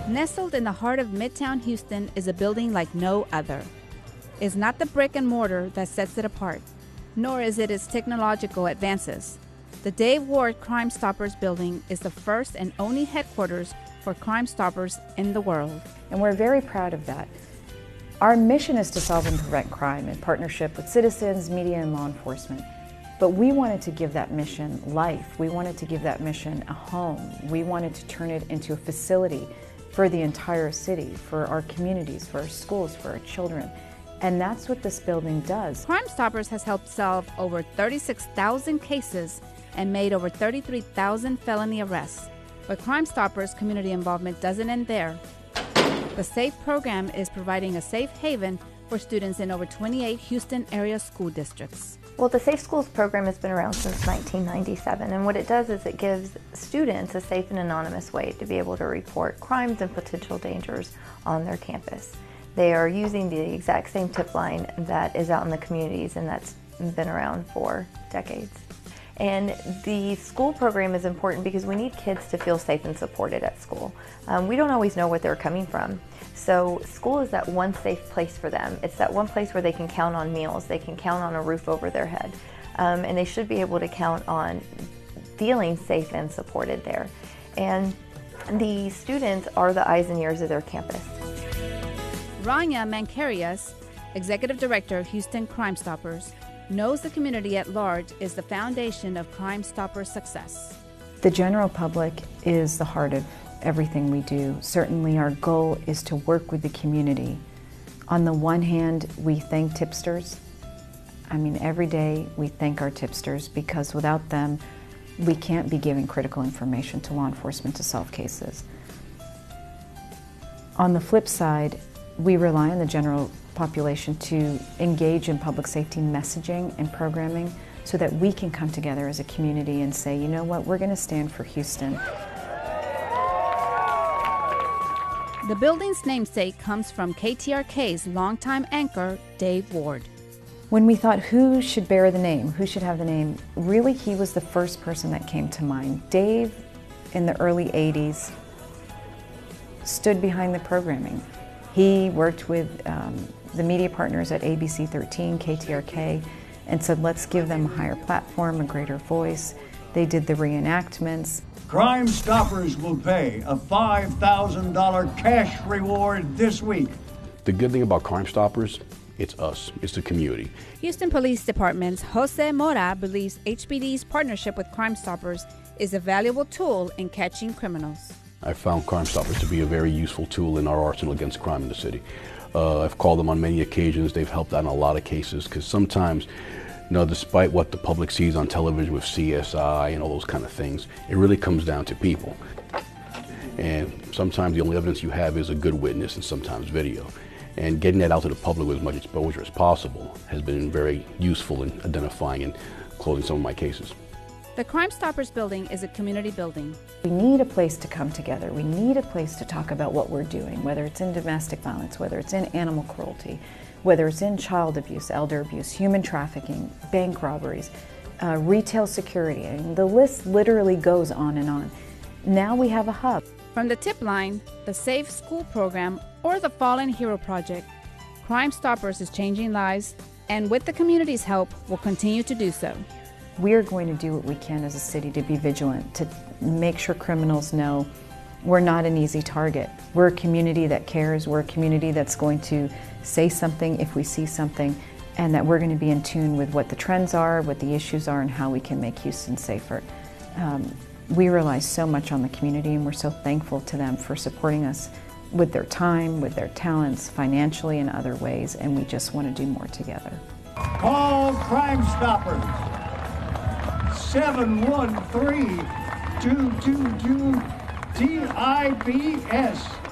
Nestled in the heart of Midtown Houston is a building like no other. It's not the brick and mortar that sets it apart, nor is it its technological advances. The Dave Ward Crimestoppers building is the first and only headquarters for Crime Stoppers in the world. And we're very proud of that. Our mission is to solve and prevent crime in partnership with citizens, media, and law enforcement. But we wanted to give that mission life. We wanted to give that mission a home. We wanted to turn it into a facility for the entire city, for our communities, for our schools, for our children. And that's what this building does. Crimestoppers has helped solve over 36,000 cases and made over 33,000 felony arrests. But Crimestoppers community involvement doesn't end there. The SAFE program is providing a safe haven for students in over 28 Houston area school districts. Well, the Safe Schools program has been around since 1997, and what it does is it gives students a safe and anonymous way to be able to report crimes and potential dangers on their campus. They are using the exact same tip line that is out in the communities, and that's been around for decades. And the school program is important because we need kids to feel safe and supported at school. We don't always know where they're coming from. So school is that one safe place for them. It's that one place where they can count on meals, they can count on a roof over their head, and they should be able to count on feeling safe and supported there. And the students are the eyes and ears of their campus. Rania Mancarias, Executive Director, Houston Crimestoppers, knows the community at large is the foundation of Crimestoppers' success. The general public is the heart of everything we do. Certainly our goal is to work with the community. On the one hand, we thank tipsters. I mean, every day we thank our tipsters because without them, we can't be giving critical information to law enforcement to solve cases. On the flip side, we rely on the general population to engage in public safety messaging and programming so that we can come together as a community and say, you know what, we're going to stand for Houston. The building's namesake comes from KTRK's longtime anchor, Dave Ward. When we thought who should bear the name, who should have the name, really he was the first person that came to mind. Dave, in the early 80s, stood behind the programming. He worked with the media partners at ABC 13, KTRK, and said, let's give them a higher platform, a greater voice. They did the reenactments. Crimestoppers will pay a $5,000 cash reward this week. The good thing about Crimestoppers, it's us, it's the community. Houston Police Department's Jose Mora believes HPD's partnership with Crimestoppers is a valuable tool in catching criminals. I found Crimestoppers to be a very useful tool in our arsenal against crime in the city. I've called them on many occasions. They've helped out in a lot of cases because sometimes, you know, despite what the public sees on television with CSI and all those kind of things, it really comes down to people. And sometimes the only evidence you have is a good witness and sometimes video. And getting that out to the public with as much exposure as possible has been very useful in identifying and closing some of my cases. The Crimestoppers building is a community building. We need a place to come together. We need a place to talk about what we're doing, whether it's in domestic violence, whether it's in animal cruelty, whether it's in child abuse, elder abuse, human trafficking, bank robberies, retail security. I mean, the list literally goes on and on. Now we have a hub. From the tip line, the Safe School program, or the Fallen Hero Project, Crimestoppers is changing lives, and with the community's help, will continue to do so. We're going to do what we can as a city to be vigilant, to make sure criminals know we're not an easy target. We're a community that cares. We're a community that's going to say something if we see something, and that we're going to be in tune with what the trends are, what the issues are, and how we can make Houston safer. We rely so much on the community, and we're so thankful to them for supporting us with their time, with their talents, financially and other ways, and we just want to do more together. Call Crimestoppers. 713-222-TIPS.